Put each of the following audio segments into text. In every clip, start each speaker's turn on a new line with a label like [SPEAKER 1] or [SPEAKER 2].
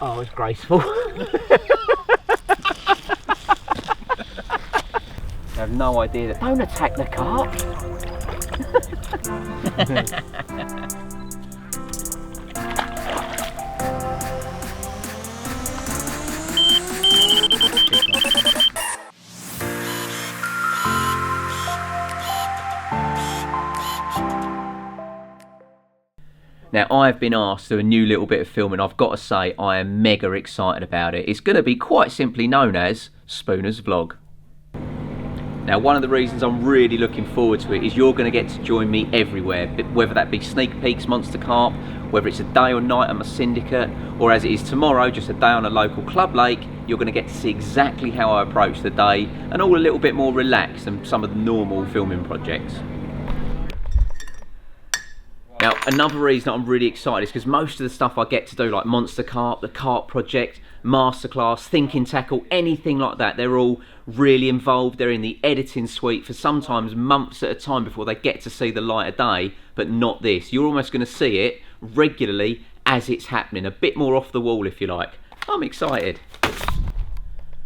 [SPEAKER 1] Oh, it's graceful. I have no idea that. Don't attack the carp. Now, I've been asked to do a new little bit of filming. I've got to say, I am mega excited about it. It's going to be quite simply known as Spooner's Vlog. Now, one of the reasons I'm really looking forward to it is you're going to get to join me everywhere, whether that be sneak peeks, Monster Carp, whether it's a day or night at my syndicate, or as it is tomorrow, just a day on a local club lake. You're going to get to see exactly how I approach the day, and all a little bit more relaxed than some of the normal filming projects. Now, another reason I'm really excited is because most of the stuff I get to do, like Monster Carp, the Carp Project, Masterclass, Thinking Tackle, anything like that, they're all really involved. They're in the editing suite for sometimes months at a time before they get to see the light of day, but not this. You're almost going to see it regularly as it's happening, a bit more off the wall if you like. I'm excited.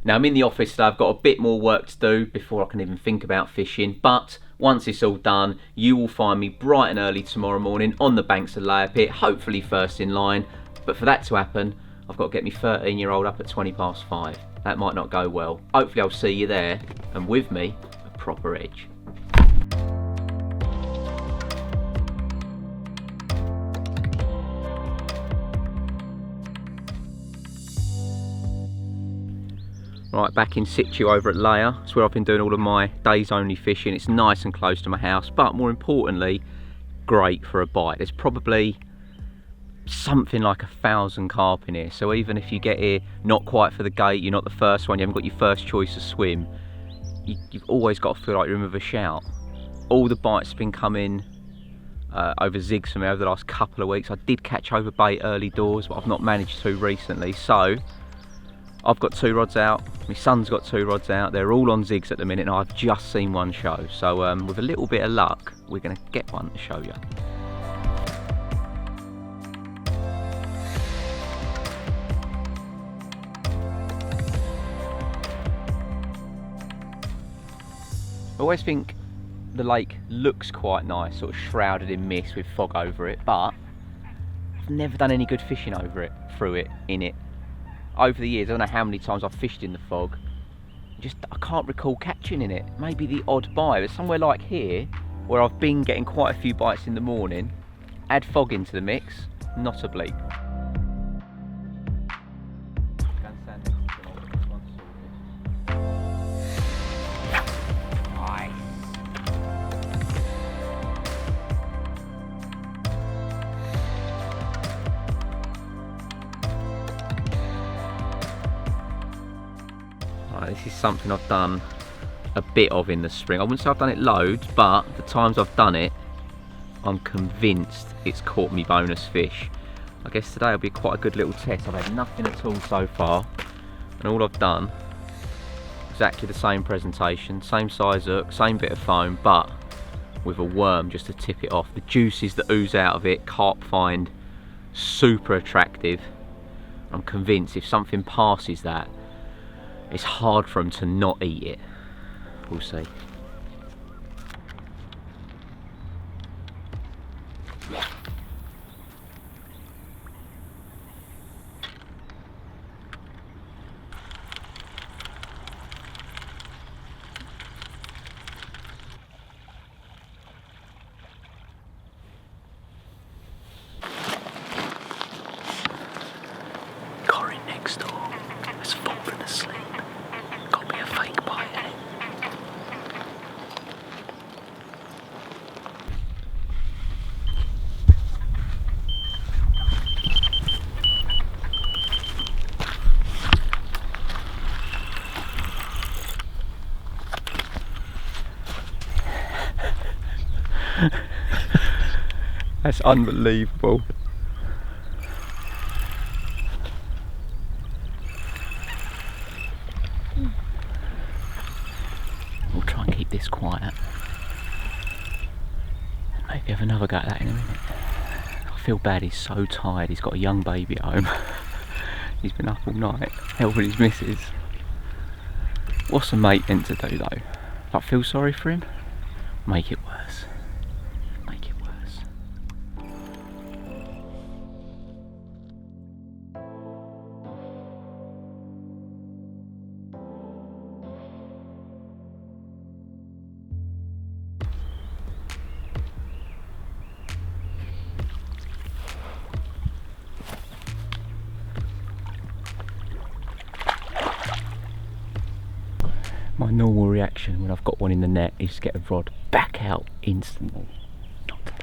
[SPEAKER 1] Now, I'm in the office today. I've got a bit more work to do before I can even think about fishing, but once it's all done, you will find me bright and early tomorrow morning on the banks of Layer Pit, hopefully first in line. But for that to happen, I've got to get my 13-year-old up at 5:20. That might not go well. Hopefully I'll see you there, and with me, a proper edge. Right, back in situ over at Layer. That's where I've been doing all of my days only fishing. It's nice and close to my house, but more importantly, great for a bite. There's probably something like 1,000 carp in here, so even if you get here not quite for the gate, you're not the first one, you haven't got your first choice of swim, you've always got to feel like you're in with a shout. All the bites have been coming over zigs for me over the last couple of weeks. I did catch over bait early doors, but I've not managed to recently, so I've got 2 rods out, my son's got 2 rods out, they're all on zigs at the minute, and I've just seen one show. So with a little bit of luck, we're going to get one to show you. I always think the lake looks quite nice, sort of shrouded in mist with fog over it, but I've never done any good fishing over it, through it, in it. Over the years, I don't know how many times I've fished in the fog, I can't recall catching in it. Maybe the odd bite, but somewhere like here, where I've been getting quite a few bites in the morning, add fog into the mix, not a bleep. This is something I've done a bit of in the spring. I wouldn't say I've done it loads, but the times I've done it, I'm convinced it's caught me bonus fish. I guess today will be quite a good little test. I've had nothing at all so far, and all I've done, exactly the same presentation, same size hook, same bit of foam, but with a worm just to tip it off. The juices that ooze out of it, carp find super attractive. I'm convinced if something passes that, it's hard for them to not eat it. We'll see. Corin next door has fallen asleep. Got me a fake bite in it. That's unbelievable. We'll try and keep this quiet. Maybe have another go at that in a minute. I feel bad, he's so tired. He's got a young baby at home. He's been up all night helping his missus. What's a mate meant to do though? Like, feel sorry for him? Make it worse. Make it worse. My normal reaction when I've got one in the net is to get a rod back out instantly. Not today.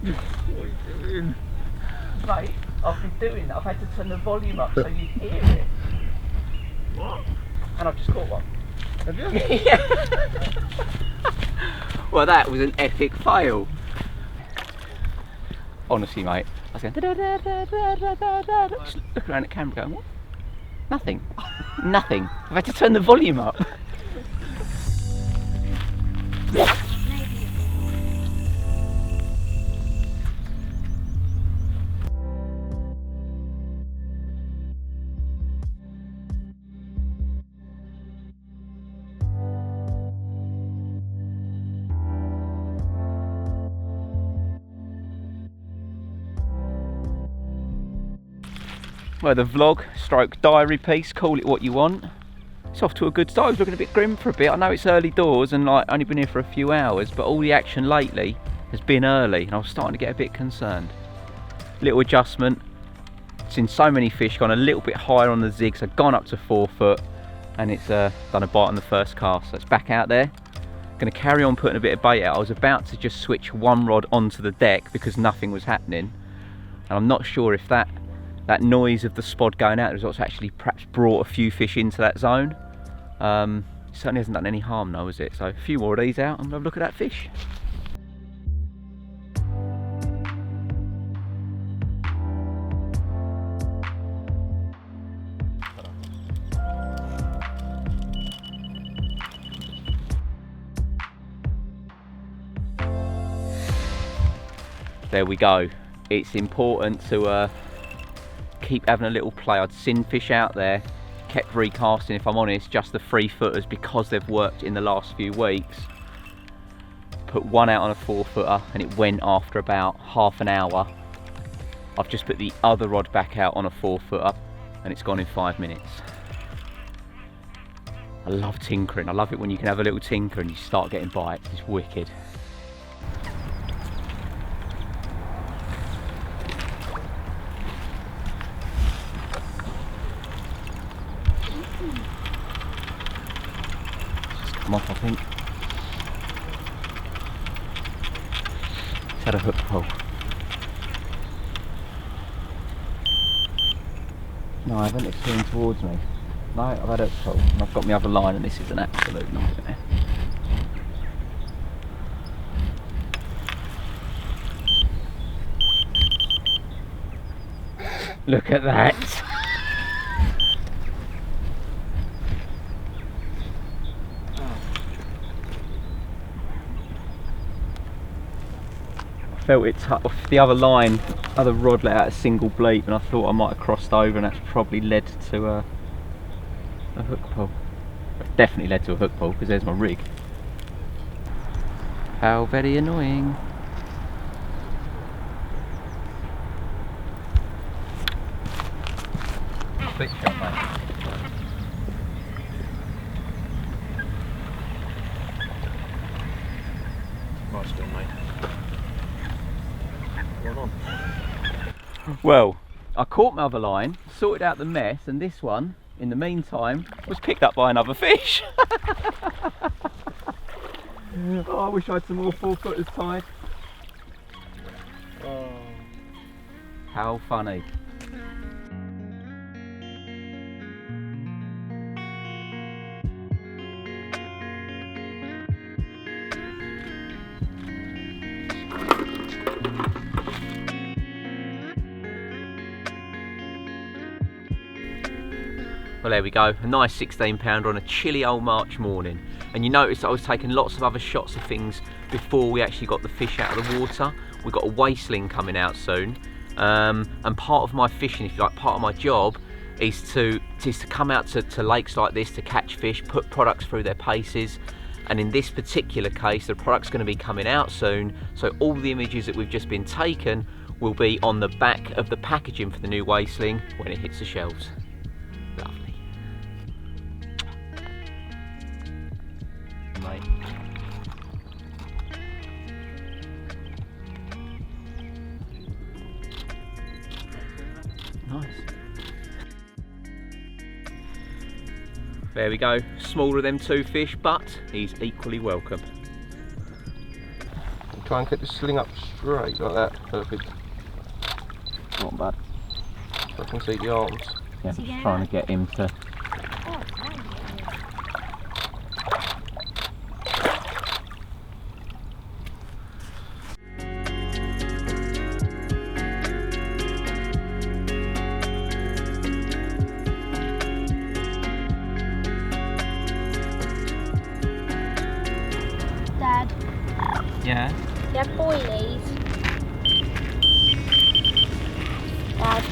[SPEAKER 2] What are you doing? Mate, I've been doing that. I've had to turn the volume up so you hear it. What? And I've just caught one. Have you? Yeah.
[SPEAKER 1] Well, that was an epic fail. Honestly, mate, I was going just look around at the camera going, what? Nothing. Nothing. I've had to turn the volume up. Well, the vlog stroke diary piece, call it what you want. It's off to a good start. I was looking a bit grim for a bit. I know it's early doors and like only been here for a few hours, but all the action lately has been early and I was starting to get a bit concerned. Little adjustment. Seen so many fish gone a little bit higher on the zigs. So gone up to 4 foot and it's done a bite on the first cast. So it's back out there. Going to carry on putting a bit of bait out. I was about to just switch one rod onto the deck because nothing was happening, and I'm not sure if that noise of the spod going out has also actually perhaps brought a few fish into that zone. It certainly hasn't done any harm though, has it? So a few more of these out and we'll have a look at that fish. There we go. It's important to keep having a little play. I'd seen fish out there, kept recasting, if I'm honest, just the 3 footers because they've worked in the last few weeks. Put one out on a 4 footer and it went after about half an hour. I've just put the other rod back out on a 4 footer and it's gone in 5 minutes. I love tinkering. I love it when you can have a little tinker and you start getting bites. It's wicked. Off, I think. It's had a hook pull. No, I haven't. It's swimming towards me. No, I've had a hook pull. And I've got my other line, and this is an absolute nightmare. Look at that. Felt it off the other line, other rod let out a single bleep and I thought I might have crossed over and that's probably led to a hook pull. It definitely led to a hook pull because there's my rig. How very annoying. Quick shot, mate. Well, I caught my other line, sorted out the mess, and this one, in the meantime, was picked up by another fish. Oh, I wish I had some more 4-footers tied. Oh. How funny. Well, there we go, a nice 16-pounder on a chilly old March morning. And you notice I was taking lots of other shots of things before we actually got the fish out of the water. We've got a wasteling coming out soon. And part of my fishing, if you like, part of my job is to come out to lakes like this to catch fish, put products through their paces. And in this particular case, the product's going to be coming out soon. So all the images that we've just been taken will be on the back of the packaging for the new wasteling when it hits the shelves. Lovely. Mate. Nice. There we go, smaller than 2 fish, but he's equally welcome.
[SPEAKER 3] Try and get the sling up straight like that. Perfect.
[SPEAKER 1] Not bad.
[SPEAKER 3] So I can see the arms.
[SPEAKER 1] Yeah, just trying to get him to.
[SPEAKER 4] Dad,
[SPEAKER 1] Yeah.
[SPEAKER 4] you have boilies? Dad,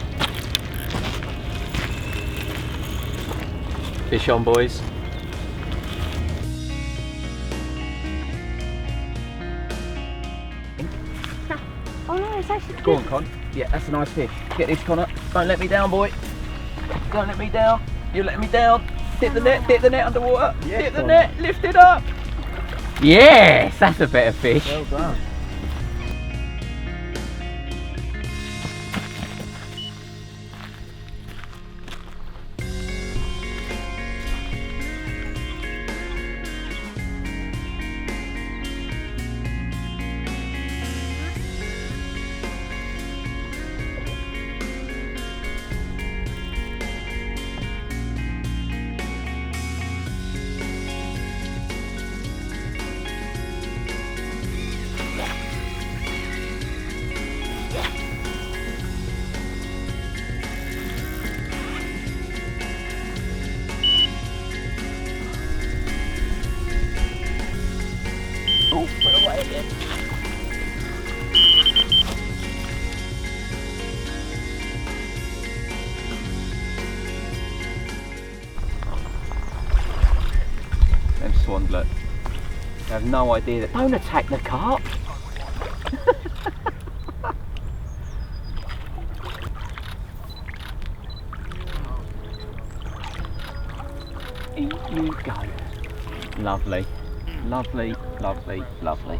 [SPEAKER 1] Fish on, boys.
[SPEAKER 4] oh no, it's actually
[SPEAKER 1] Go on, Con. Yeah, that's a nice fish. Get this, Connor. Don't let me down, boy. Don't let me down. You're letting me down. Dip the net underwater.
[SPEAKER 3] Yes,
[SPEAKER 1] Dip the
[SPEAKER 3] Con.
[SPEAKER 1] net, lift it up. Yes, that's a better fish.
[SPEAKER 3] Well done.
[SPEAKER 1] Oh, put away again. Them swans, look. They have no idea that. Don't attack the carp. In you go. Lovely. Lovely, lovely, lovely.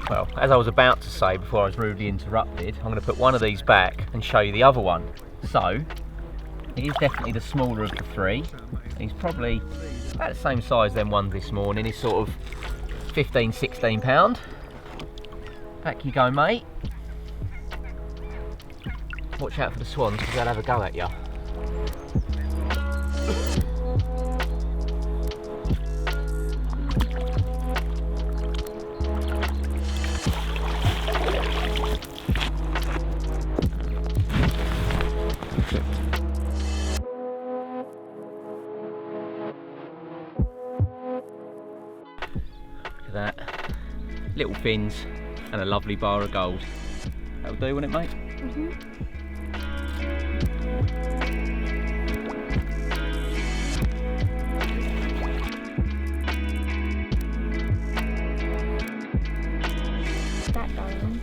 [SPEAKER 1] Well, as I was about to say before I was rudely interrupted, I'm going to put one of these back and show you the other one. So, he is definitely the smaller of the 3. He's probably about the same size as them ones this morning. He's sort of 15, 16 pound. Back you go, mate. Watch out for the swans because they'll have a go at you. Look at that. Little fins and a lovely bar of gold. That'll do, won't it, mate?
[SPEAKER 4] that going.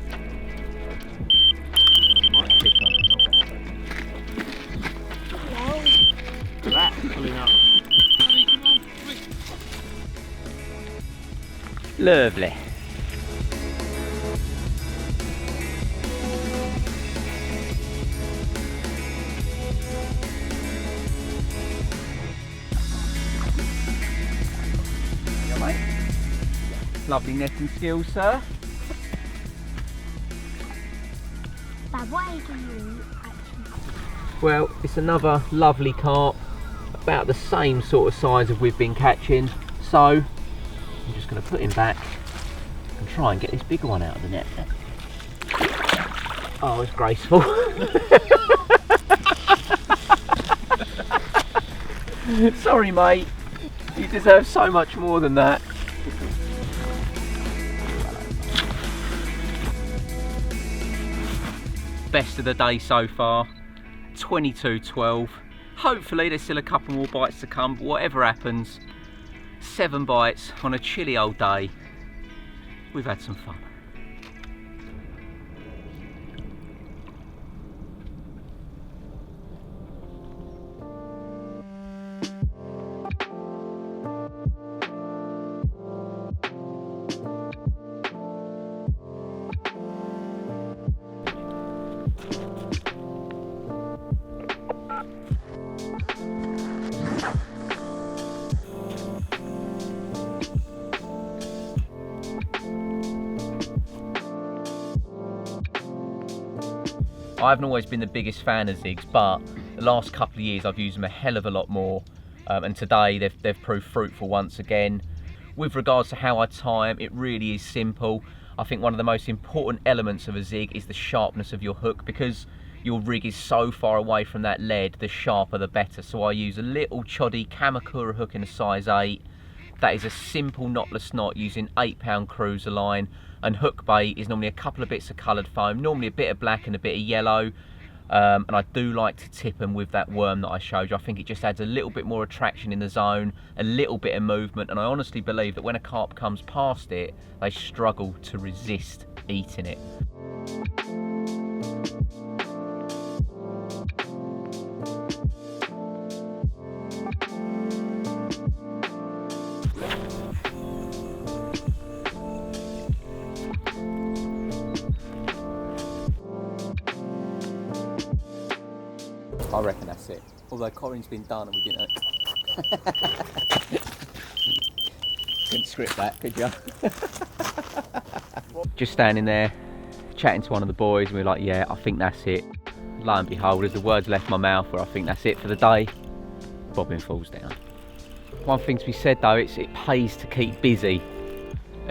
[SPEAKER 1] Might pick up.
[SPEAKER 4] Well,
[SPEAKER 1] Look at that.
[SPEAKER 3] pulling up.
[SPEAKER 1] Lovely. Lovely netting skills, sir.
[SPEAKER 4] But what age are you actually?
[SPEAKER 1] Well, it's another lovely carp, about the same sort of size as we've been catching. So I'm just going to put him back and try and get this bigger one out of the net. Oh, it's graceful. Sorry, mate. You deserve so much more than that. Best of the day so far, 22-12. Hopefully there's still a couple more bites to come, but whatever happens, 7 bites on a chilly old day. We've had some fun. I haven't always been the biggest fan of zigs, but the last couple of years I've used them a hell of a lot more, and today they've proved fruitful once again. With regards to how I tie them, it really is simple. I think one of the most important elements of a zig is the sharpness of your hook, because your rig is so far away from that lead, the sharper the better. So I use a little choddy Kamakura hook in a size 8. That is a simple knotless knot using 8-pound cruiser line, and hook bait is normally a couple of bits of coloured foam, normally a bit of black and a bit of yellow, and I do like to tip them with that worm that I showed you. I think it just adds a little bit more attraction in the zone, a little bit of movement, and I honestly believe that when a carp comes past it, they struggle to resist eating it. I reckon that's it. Although Corin's been done and we didn't. Couldn't script that, could you? Just standing there, chatting to one of the boys, and we were like, yeah, I think that's it. Lo and behold, as the words left my mouth, where I think that's it for the day, bobbin falls down. One thing to be said though, it pays to keep busy.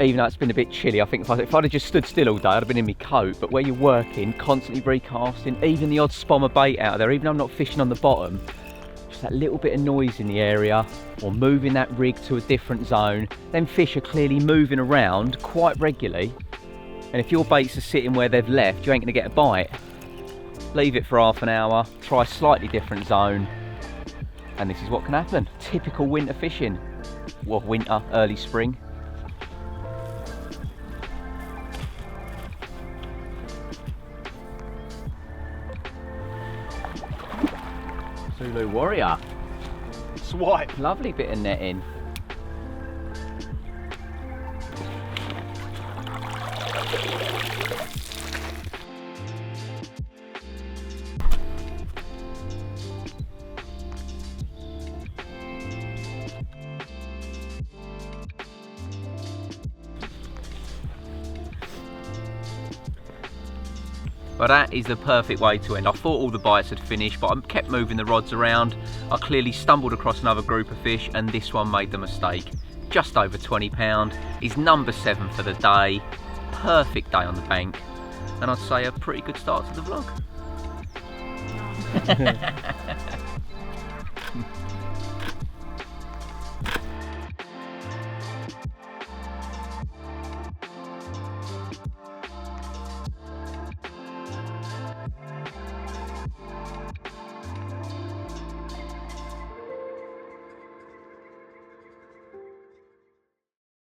[SPEAKER 1] Even though it's been a bit chilly, I think if I'd have just stood still all day, I'd have been in my coat. But where you're working, constantly recasting, even the odd spom of bait out of there, even though I'm not fishing on the bottom, just that little bit of noise in the area, or moving that rig to a different zone, then fish are clearly moving around quite regularly. And if your baits are sitting where they've left, you ain't gonna get a bite. Leave it for half an hour, try a slightly different zone, and this is what can happen. Typical winter fishing. Well, winter, early spring. Zulu Warrior.
[SPEAKER 3] Swipe.
[SPEAKER 1] Lovely bit of netting. Well, that is the perfect way to end. I thought all the bites had finished, but I kept moving the rods around. I clearly stumbled across another group of fish, and this one made the mistake. Just over 20 pound, is number 7 for the day. Perfect day on the bank, and I'd say a pretty good start to the vlog.